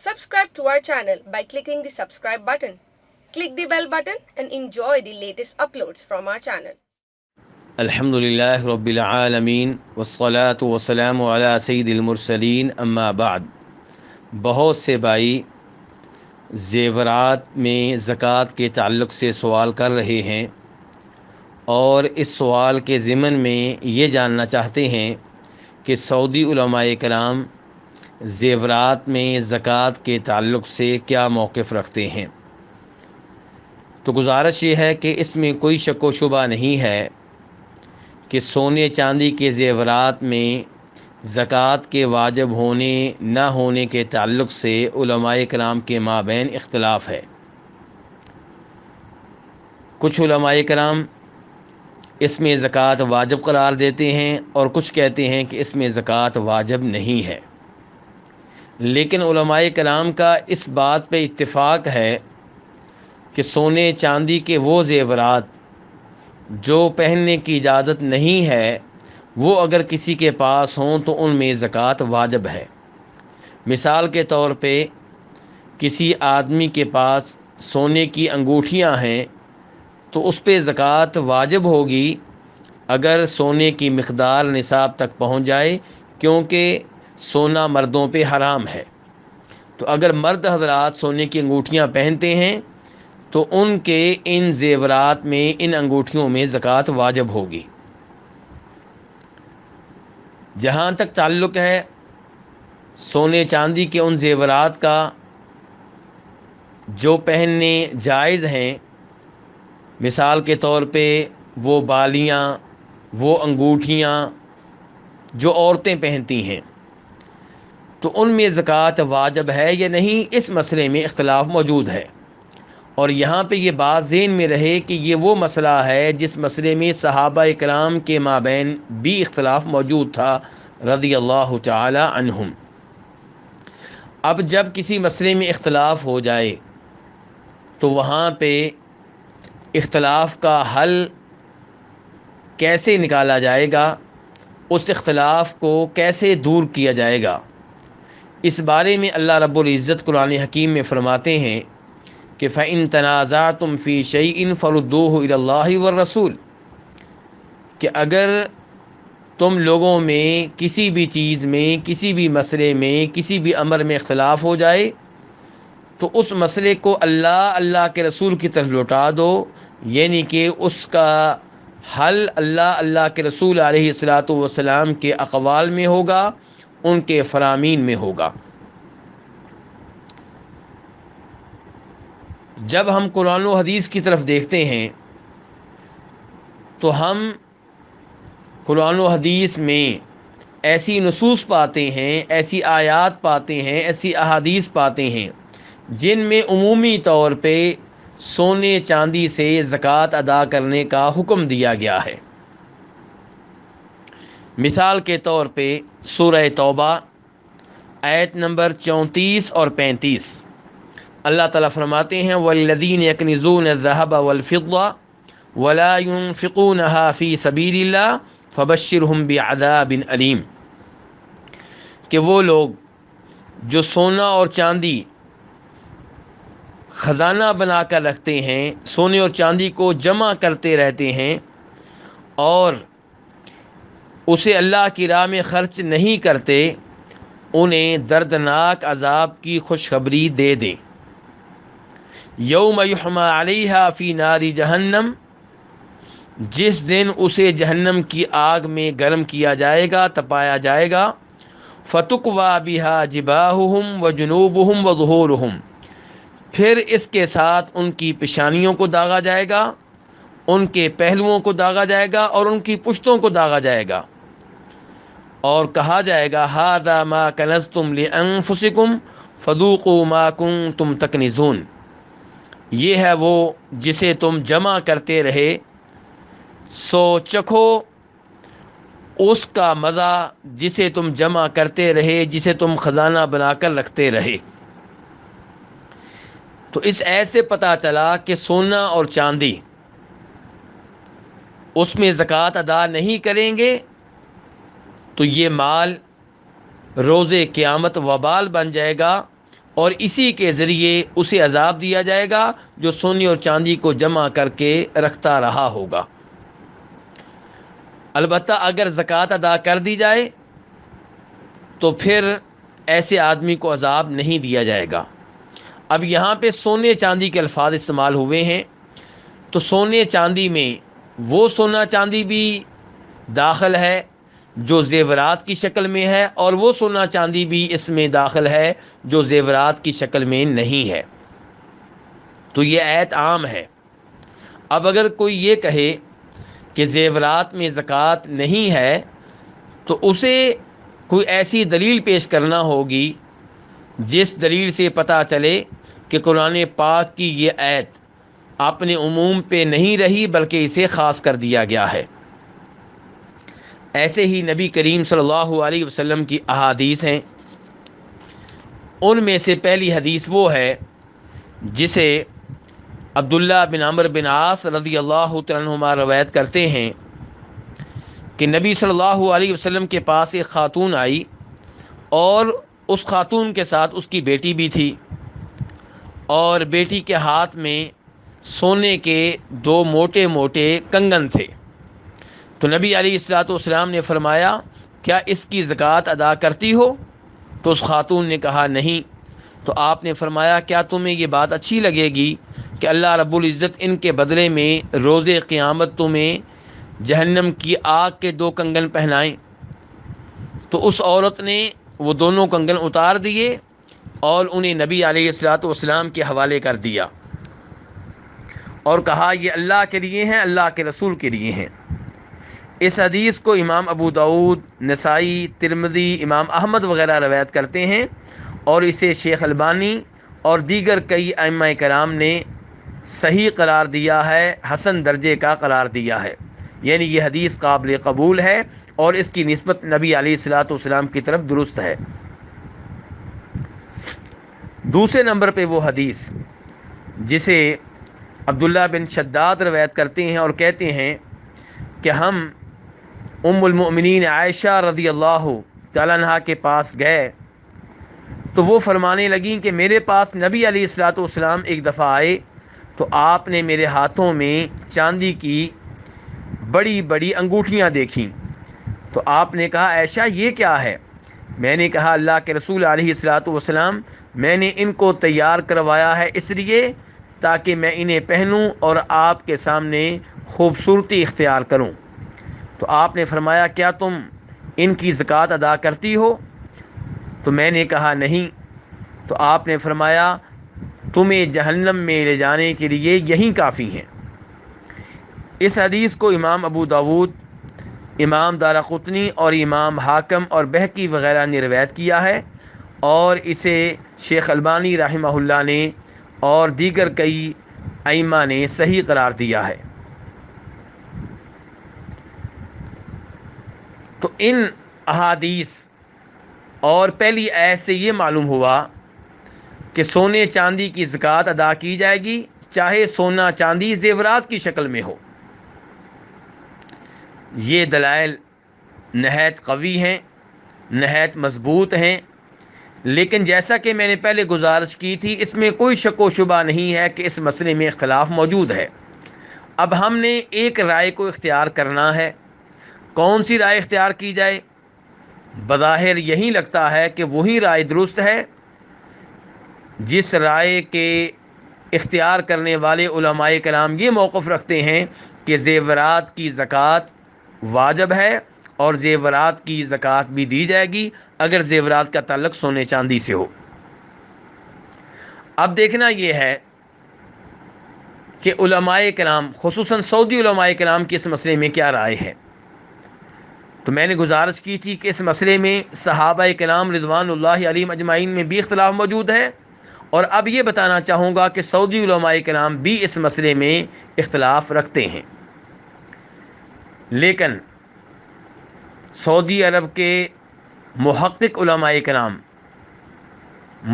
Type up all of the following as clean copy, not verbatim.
Subscribe to our channel by clicking the subscribe button. Click the bell button and enjoy the latest uploads from our channel. الحمدللہ رب العالمین والصلاة والسلام علی سید المرسلین اما بعد۔ بہت سے بھائی زیورات میں زکوٰۃ کے تعلق سے سوال کر رہے ہیں اور اس سوال کے ضمن میں یہ جاننا چاہتے ہیں کہ سعودی علماء کرام زیورات میں زکوٰۃ کے تعلق سے کیا موقف رکھتے ہیں۔ تو گزارش یہ ہے کہ اس میں کوئی شک و شبہ نہیں ہے کہ سونے چاندی کے زیورات میں زکوٰۃ کے واجب ہونے نہ ہونے کے تعلق سے علماء کرام کے مابین اختلاف ہے۔ کچھ علماء کرام اس میں زکوٰۃ واجب قرار دیتے ہیں اور کچھ کہتے ہیں کہ اس میں زکوٰۃ واجب نہیں ہے، لیکن علماء کرام کا اس بات پہ اتفاق ہے کہ سونے چاندی کے وہ زیورات جو پہننے کی اجازت نہیں ہے وہ اگر کسی کے پاس ہوں تو ان میں زکوٰۃ واجب ہے۔ مثال کے طور پہ کسی آدمی کے پاس سونے کی انگوٹھیاں ہیں تو اس پہ زکوٰۃ واجب ہوگی اگر سونے کی مقدار نصاب تک پہنچ جائے، کیونکہ سونا مردوں پہ حرام ہے۔ تو اگر مرد حضرات سونے کی انگوٹھیاں پہنتے ہیں تو ان کے ان زیورات میں، ان انگوٹھیوں میں زکوٰۃ واجب ہوگی۔ جہاں تک تعلق ہے سونے چاندی کے ان زیورات کا جو پہننے جائز ہیں، مثال کے طور پہ وہ بالیاں، وہ انگوٹھیاں جو عورتیں پہنتی ہیں، تو ان میں زکوٰۃ واجب ہے یا نہیں، اس مسئلے میں اختلاف موجود ہے۔ اور یہاں پہ یہ بات ذہن میں رہے کہ یہ وہ مسئلہ ہے جس مسئلے میں صحابہ کرام کے مابین بھی اختلاف موجود تھا رضی اللہ تعالی عنہم۔ اب جب کسی مسئلے میں اختلاف ہو جائے تو وہاں پہ اختلاف کا حل کیسے نکالا جائے گا، اس اختلاف کو کیسے دور کیا جائے گا، اس بارے میں اللہ رب العزت قرآن حکیم میں فرماتے ہیں کہ فَإِن تَنَازَعْتُمْ فِي شَيْءٍ فَرُدُّوهُ إِلَى اللَّهِ وَالرَّسُولِ، کہ اگر تم لوگوں میں کسی بھی چیز میں، کسی بھی مسئلے میں، کسی بھی امر میں اختلاف ہو جائے تو اس مسئلے کو اللہ کے رسول کی طرف لوٹا دو، یعنی کہ اس کا حل اللہ کے رسول علیہ الصلاۃ والسلام کے اقوال میں ہوگا، ان کے فرامین میں ہوگا۔ جب ہم قرآن و حدیث کی طرف دیکھتے ہیں تو ہم قرآن و حدیث میں ایسی نصوص پاتے ہیں، ایسی آیات پاتے ہیں، ایسی احادیث پاتے ہیں جن میں عمومی طور پہ سونے چاندی سے زکوٰۃ ادا کرنے کا حکم دیا گیا ہے۔ مثال کے طور پہ سورہ توبہ آیت نمبر 34 اور 35، اللہ تعالیٰ فرماتے ہیں وَالَّذِينَ يَكْنِزُونَ الذَّهَبَ وَالْفِضَّةَ وَلَا يُنْفِقُونَهَا فِي سَبِيلِ اللَّهِ فَبَشِّرْهُم بِعَذَابٍ أَلِيمٍ، کہ وہ لوگ جو سونا اور چاندی خزانہ بنا کر رکھتے ہیں، سونے اور چاندی کو جمع کرتے رہتے ہیں اور اسے اللہ کی راہ میں خرچ نہیں کرتے، انہیں دردناک عذاب کی خوشخبری دے دیں۔ یوم یحمى علیہا فی نار جہنم، جس دن اسے جہنم کی آگ میں گرم کیا جائے گا، تپایا جائے گا، فتقوی بہا جباہہم وجنوبہم وظہورہم، پھر اس کے ساتھ ان کی پیشانیوں کو داغا جائے گا، ان کے پہلوؤں کو داغا جائے گا اور ان کی پشتوں کو داغا جائے گا، اور کہا جائے گا ھذا ما کنزتم لانفسکم فذوقوا ما کنتم تکنزون، یہ ہے وہ جسے تم جمع کرتے رہے، سو چکھو اس کا مزہ جسے تم جمع کرتے رہے، جسے تم خزانہ بنا کر رکھتے رہے۔ تو اس ایسے پتہ چلا کہ سونا اور چاندی اس میں زکوٰۃ ادا نہیں کریں گے تو یہ مال روز قیامت وبال بن جائے گا، اور اسی کے ذریعے اسے عذاب دیا جائے گا جو سونے اور چاندی کو جمع کر کے رکھتا رہا ہوگا۔ البتہ اگر زکوٰۃ ادا کر دی جائے تو پھر ایسے آدمی کو عذاب نہیں دیا جائے گا۔ اب یہاں پہ سونے چاندی کے الفاظ استعمال ہوئے ہیں، تو سونے چاندی میں وہ سونا چاندی بھی داخل ہے جو زیورات کی شکل میں ہے، اور وہ سونا چاندی بھی اس میں داخل ہے جو زیورات کی شکل میں نہیں ہے۔ تو یہ آیت عام ہے۔ اب اگر کوئی یہ کہے کہ زیورات میں زکوٰۃ نہیں ہے تو اسے کوئی ایسی دلیل پیش کرنا ہوگی جس دلیل سے پتہ چلے کہ قرآن پاک کی یہ آیت اپنے عموم پہ نہیں رہی بلکہ اسے خاص کر دیا گیا ہے۔ ایسے ہی نبی کریم صلی اللہ علیہ وسلم کی احادیث ہیں، ان میں سے پہلی حدیث وہ ہے جسے عبداللہ بن عمرو بن عاص رضی اللہ تعالیٰ عنہما روایت کرتے ہیں کہ نبی صلی اللہ علیہ وسلم کے پاس ایک خاتون آئی، اور اس خاتون کے ساتھ اس کی بیٹی بھی تھی، اور بیٹی کے ہاتھ میں سونے کے 2 موٹے موٹے کنگن تھے۔ تو نبی علیہ الصلوۃ والسلام نے فرمایا کیا اس کی زکوٰۃ ادا کرتی ہو؟ تو اس خاتون نے کہا نہیں۔ تو آپ نے فرمایا کیا تمہیں یہ بات اچھی لگے گی کہ اللہ رب العزت ان کے بدلے میں روز قیامت تمہیں جہنم کی آگ کے 2 کنگن پہنائیں؟ تو اس عورت نے وہ دونوں کنگن اتار دیے اور انہیں نبی علیہ الصلوۃ والسلام کے حوالے کر دیا، اور کہا یہ اللہ کے لیے ہیں، اللہ کے رسول کے لیے ہیں۔ اس حدیث کو امام ابو داؤد، نسائی، ترمذی، امام احمد وغیرہ روایت کرتے ہیں، اور اسے شیخ البانی اور دیگر کئی ائمہ کرام نے صحیح قرار دیا ہے، حسن درجے کا قرار دیا ہے، یعنی یہ حدیث قابل قبول ہے اور اس کی نسبت نبی علیہ الصلوۃ والسلام کی طرف درست ہے۔ دوسرے نمبر پہ وہ حدیث جسے عبداللہ بن شداد روایت کرتے ہیں اور کہتے ہیں کہ ہم ام المؤمنین عائشہ رضی اللہ تعالیٰ عنہا کے پاس گئے تو وہ فرمانے لگیں کہ میرے پاس نبی علیہ الصلوۃ والسلام ایک دفعہ آئے تو آپ نے میرے ہاتھوں میں چاندی کی بڑی بڑی انگوٹھیاں دیکھیں، تو آپ نے کہا عائشہ یہ کیا ہے؟ میں نے کہا اللہ کے رسول علیہ الصلوۃ والسلام میں نے ان کو تیار کروایا ہے اس لیے تاکہ میں انہیں پہنوں اور آپ کے سامنے خوبصورتی اختیار کروں۔ تو آپ نے فرمایا کیا تم ان کی زکوٰۃ ادا کرتی ہو؟ تو میں نے کہا نہیں۔ تو آپ نے فرمایا تمہیں جہنم میں لے جانے کے لیے یہی کافی ہیں۔ اس حدیث کو امام ابو داود، امام دارقطنی اور امام حاکم اور بہقی وغیرہ نے روایت کیا ہے، اور اسے شیخ البانی رحمہ اللہ نے اور دیگر کئی ائمہ نے صحیح قرار دیا ہے۔ تو ان احادیث اور پہلی آیت سے یہ معلوم ہوا کہ سونے چاندی کی زکوٰۃ ادا کی جائے گی، چاہے سونا چاندی زیورات کی شکل میں ہو۔ یہ دلائل نہایت قوی ہیں، نہایت مضبوط ہیں، لیکن جیسا کہ میں نے پہلے گزارش کی تھی اس میں کوئی شک و شبہ نہیں ہے کہ اس مسئلے میں اختلاف موجود ہے۔ اب ہم نے ایک رائے کو اختیار کرنا ہے۔ کون سی رائے اختیار کی جائے؟ بظاہر یہی لگتا ہے کہ وہی رائے درست ہے جس رائے کے اختیار کرنے والے علماء کرام یہ موقف رکھتے ہیں کہ زیورات کی زکوٰۃ واجب ہے اور زیورات کی زکوٰۃ بھی دی جائے گی اگر زیورات کا تعلق سونے چاندی سے ہو۔ اب دیکھنا یہ ہے کہ علماء کرام خصوصاً سعودی علماء کرام کی اس مسئلے میں کیا رائے ہے۔ تو میں نے گزارش کی تھی کہ اس مسئلے میں صحابہ کرام رضوان اللہ علیہم اجمعین میں بھی اختلاف موجود ہے، اور اب یہ بتانا چاہوں گا کہ سعودی علماء کرام بھی اس مسئلے میں اختلاف رکھتے ہیں، لیکن سعودی عرب کے محقق علماء کرام،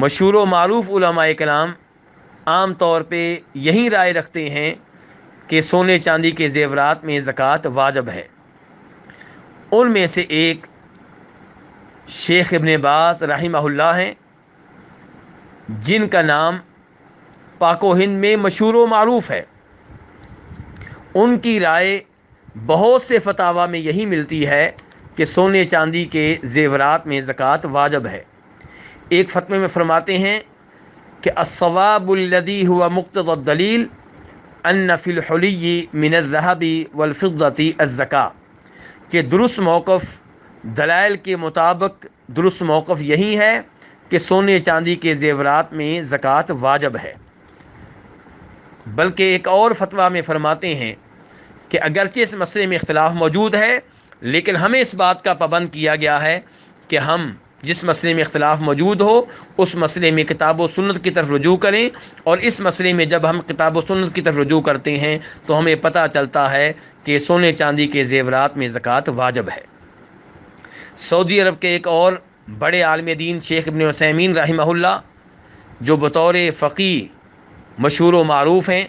مشہور و معروف علماء کرام عام طور پہ یہی رائے رکھتے ہیں کہ سونے چاندی کے زیورات میں زکوٰۃ واجب ہے۔ ان میں سے ایک شیخ ابن باز رحمہ اللہ ہیں، جن کا نام پاک و ہند میں مشہور و معروف ہے، ان کی رائے بہت سے فتاوی میں یہی ملتی ہے کہ سونے چاندی کے زیورات میں زکوٰۃ واجب ہے۔ ایک فتوے میں فرماتے ہیں کہ الصواب الذی هو مقتضى الدلیل ان فی الحلی من الذهب والفضة الزکاۃ، کہ درست موقف دلائل کے مطابق درست موقف یہی ہے کہ سونے چاندی کے زیورات میں زکوٰۃ واجب ہے۔ بلکہ ایک اور فتویٰ میں فرماتے ہیں کہ اگرچہ اس مسئلے میں اختلاف موجود ہے، لیکن ہمیں اس بات کا پابند کیا گیا ہے کہ ہم جس مسئلے میں اختلاف موجود ہو اس مسئلے میں کتاب و سنت کی طرف رجوع کریں، اور اس مسئلے میں جب ہم کتاب و سنت کی طرف رجوع کرتے ہیں تو ہمیں پتہ چلتا ہے کہ سونے چاندی کے زیورات میں زکوٰۃ واجب ہے۔ سعودی عرب کے ایک اور بڑے عالم دین شیخ ابن عثیمین رحمہ اللہ، جو بطور فقیہ مشہور و معروف ہیں،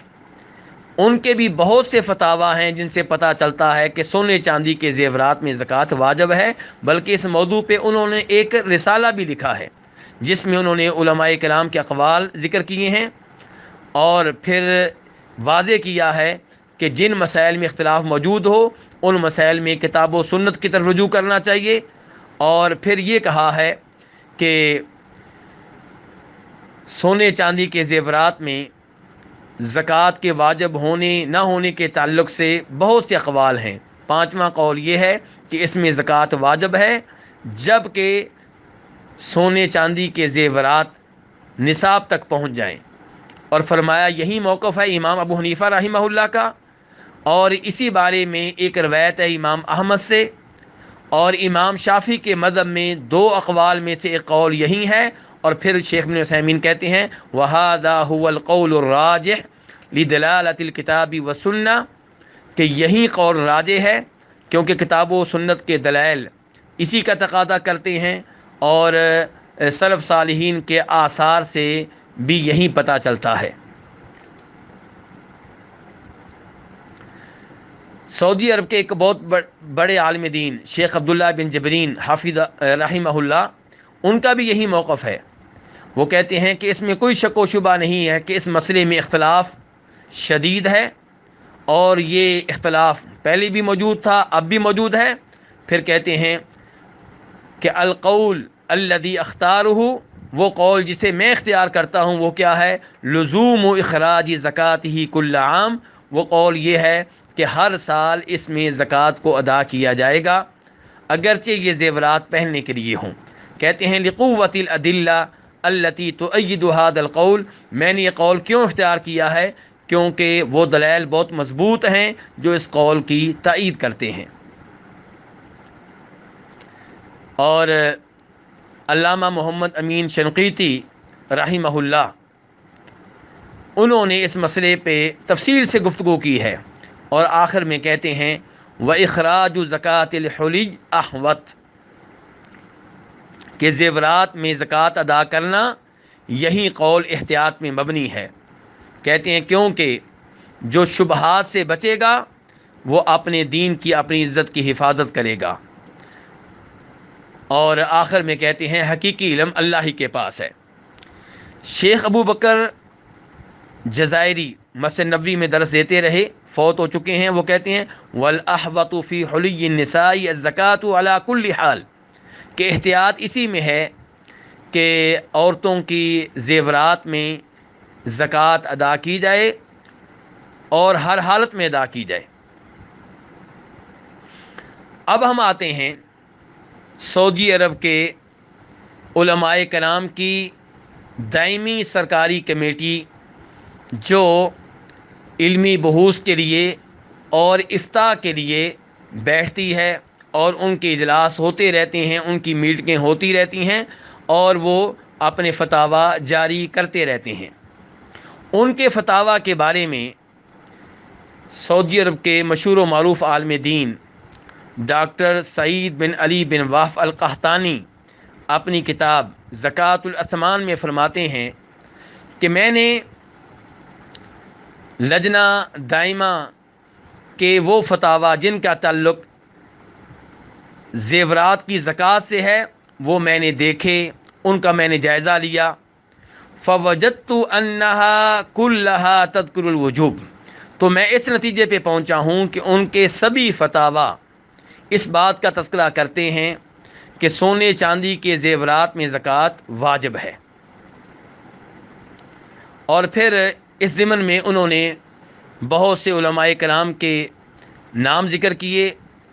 ان کے بھی بہت سے فتاویٰ ہیں جن سے پتہ چلتا ہے کہ سونے چاندی کے زیورات میں زکوٰۃ واجب ہے۔ بلکہ اس موضوع پہ انہوں نے ایک رسالہ بھی لکھا ہے جس میں انہوں نے علماء کرام کے اقوال ذکر کیے ہیں، اور پھر واضح کیا ہے کہ جن مسائل میں اختلاف موجود ہو ان مسائل میں کتاب و سنت کی طرف رجوع کرنا چاہیے، اور پھر یہ کہا ہے کہ سونے چاندی کے زیورات میں زکوٰۃ کے واجب ہونے نہ ہونے کے تعلق سے بہت سے اقوال ہیں۔ پانچواں قول یہ ہے کہ اس میں زکوٰۃ واجب ہے جب کہ سونے چاندی کے زیورات نصاب تک پہنچ جائیں، اور فرمایا یہی موقف ہے امام ابو حنیفہ رحمہ اللہ کا، اور اسی بارے میں ایک روایت ہے امام احمد سے، اور امام شافعی کے مذہب میں دو اقوال میں سے ایک قول یہی ہے۔ اور پھر شیخ ابن عثیمین کہتے ہیں وَهَذَا هُوَ الْقَوْلُ الرَّاجِحُ لِدَلَالَةِ الْكِتَابِ وَالسُّنَّةِ، کہ یہی قول راجح ہے کیونکہ کتاب و سنت کے دلائل اسی کا تقاضا کرتے ہیں، اور سلف صالحین کے آثار سے بھی یہی پتہ چلتا ہے۔ سعودی عرب کے ایک بہت بڑے عالم دین شیخ عبداللہ بن جبرین حافظ رحمہ اللہ، ان کا بھی یہی موقف ہے۔ وہ کہتے ہیں کہ اس میں کوئی شک و شبہ نہیں ہے کہ اس مسئلے میں اختلاف شدید ہے، اور یہ اختلاف پہلے بھی موجود تھا، اب بھی موجود ہے۔ پھر کہتے ہیں کہ القول الذی اختارہ، وہ قول جسے میں اختیار کرتا ہوں وہ کیا ہے؟ لزوم اخراج زکاتہ کل عام، وہ قول یہ ہے کہ ہر سال اس میں زکوٰۃ کو ادا کیا جائے گا اگرچہ یہ زیورات پہننے کے لیے ہوں۔ کہتے ہیں لقوت الادلہ التي تؤید هذا القول، میں نے یہ قول کیوں اختیار کیا ہے؟ کیونکہ وہ دلائل بہت مضبوط ہیں جو اس قول کی تائید کرتے ہیں۔ اور علامہ محمد امین شنقیطی رحمہ اللہ، انہوں نے اس مسئلے پہ تفصیل سے گفتگو کی ہے، اور آخر میں کہتے ہیں وَإِخْرَاجُ زَكَاةِ الْحُلِيِّ أَحْوَطُ، کہ زیورات میں زکوٰۃ ادا کرنا یہی قول احتیاط میں مبنی ہے۔ کہتے ہیں کیونکہ جو شبہات سے بچے گا وہ اپنے دین کی اپنی عزت کی حفاظت کرے گا، اور آخر میں کہتے ہیں حقیقی علم اللہ ہی کے پاس ہے۔ شیخ ابو بکر جزائری مسجد نبوی میں درس دیتے رہے، فوت ہو چکے ہیں۔ وہ کہتے ہیں وَالْأَحْوَطُ فِي حُلِيِّ النِّسَاءِ الزَّكَاةُ عَلَى كُلِّ حَالٍ، کہ احتیاط اسی میں ہے کہ عورتوں کی زیورات میں زکوٰۃ ادا کی جائے اور ہر حالت میں ادا کی جائے۔ اب ہم آتے ہیں سعودی عرب کے علماء کرام کی دائمی سرکاری کمیٹی جو علمی بحوث کے لیے اور افتاء کے لیے بیٹھتی ہے، اور ان کے اجلاس ہوتے رہتے ہیں، ان کی میٹنگیں ہوتی رہتی ہیں، اور وہ اپنے فتاویٰ جاری کرتے رہتے ہیں۔ ان کے فتاویٰ کے بارے میں سعودی عرب کے مشہور و معروف عالم دین ڈاکٹر سعید بن علی بن واف القحطانی اپنی کتاب زکوٰۃ الاثمان میں فرماتے ہیں کہ میں نے لجنہ دائمہ کے وہ فتاویٰ جن کا تعلق زیورات کی زکوٰۃ سے ہے وہ میں نے دیکھے، ان کا میں نے جائزہ لیا۔ فوجدت انہا کلہا تذکر الوجوب، تو میں اس نتیجے پہ پہنچا ہوں کہ ان کے سبھی فتاوا اس بات کا تذکرہ کرتے ہیں کہ سونے چاندی کے زیورات میں زکوٰۃ واجب ہے۔ اور پھر اس ضمن میں انہوں نے بہت سے علماء کرام کے نام ذکر کیے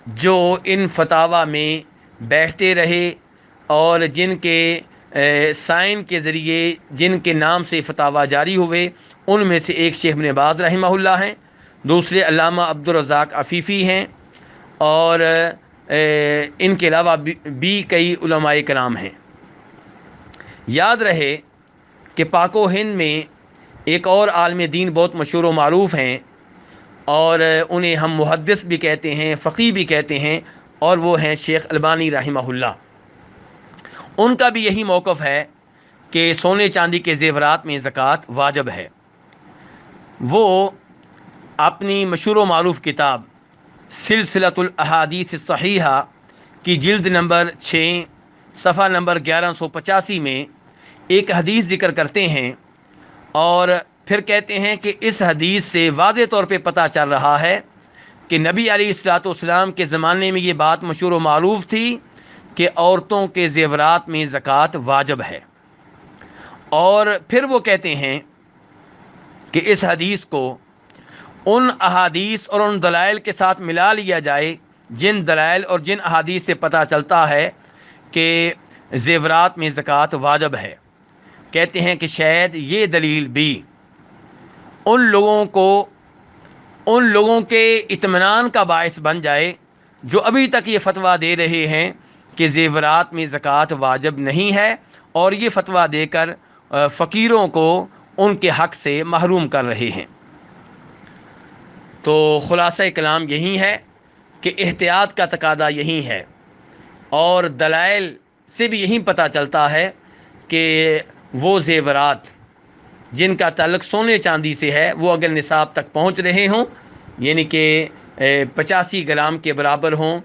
جو ان فتاوا میں بیٹھتے رہے اور جن کے سائن کے ذریعے جن کے نام سے فتاوا جاری ہوئے، ان میں سے ایک شیخ ابن باز رحمہ اللہ ہیں، دوسرے علامہ عبدالرزاق عفیفی ہیں، اور ان کے علاوہ بھی کئی علماء کرام ہیں۔ یاد رہے کہ پاک و ہند میں ایک اور عالم دین بہت مشہور و معروف ہیں، اور انہیں ہم محدث بھی کہتے ہیں، فقیہ بھی کہتے ہیں، اور وہ ہیں شیخ البانی رحمہ اللہ۔ ان کا بھی یہی موقف ہے کہ سونے چاندی کے زیورات میں زکوٰۃ واجب ہے۔ وہ اپنی مشہور و معروف کتاب سلسلۃ الاحادیث الصحیحہ کی جلد نمبر 6 صفحہ نمبر 1185 میں ایک حدیث ذکر کرتے ہیں، اور پھر کہتے ہیں کہ اس حدیث سے واضح طور پہ پتہ چل رہا ہے کہ نبی علیہ الصلوۃ والسلام کے زمانے میں یہ بات مشہور و معروف تھی کہ عورتوں کے زیورات میں زکوٰۃ واجب ہے۔ اور پھر وہ کہتے ہیں کہ اس حدیث کو ان احادیث اور ان دلائل کے ساتھ ملا لیا جائے جن دلائل اور جن احادیث سے پتہ چلتا ہے کہ زیورات میں زکوٰۃ واجب ہے۔ کہتے ہیں کہ شاید یہ دلیل بھی ان لوگوں کے اطمینان کا باعث بن جائے جو ابھی تک یہ فتویٰ دے رہے ہیں کہ زیورات میں زکوٰۃ واجب نہیں ہے، اور یہ فتویٰ دے کر فقیروں کو ان کے حق سے محروم کر رہے ہیں۔ تو خلاصہ کلام یہی ہے کہ احتیاط کا تقاضا یہی ہے، اور دلائل سے بھی یہی پتہ چلتا ہے کہ وہ زیورات جن کا تعلق سونے چاندی سے ہے وہ اگر نصاب تک پہنچ رہے ہوں، یعنی کہ 85 گرام کے برابر ہوں،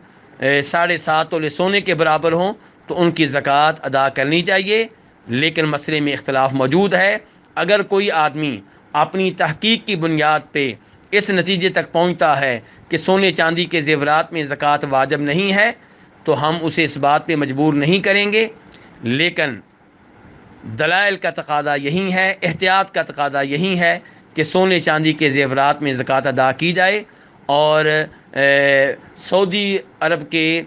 7.5 تولے سونے کے برابر ہوں، تو ان کی زکوٰۃ ادا کرنی چاہیے۔ لیکن مسئلے میں اختلاف موجود ہے۔ اگر کوئی آدمی اپنی تحقیق کی بنیاد پہ اس نتیجے تک پہنچتا ہے کہ سونے چاندی کے زیورات میں زکوٰۃ واجب نہیں ہے، تو ہم اسے اس بات پہ مجبور نہیں کریں گے، لیکن دلائل کا تقاضا یہی ہے، احتیاط کا تقاضا یہی ہے کہ سونے چاندی کے زیورات میں زکوٰۃ ادا کی جائے۔ اور سعودی عرب کے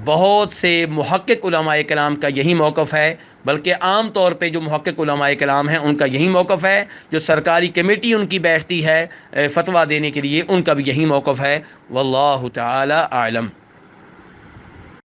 بہت سے محقق علماء کرام کا یہی موقف ہے، بلکہ عام طور پہ جو محقق علماء کرام ہیں ان کا یہی موقف ہے، جو سرکاری کمیٹی ان کی بیٹھتی ہے فتویٰ دینے کے لیے، ان کا بھی یہی موقف ہے۔ واللہ تعالی اعلم۔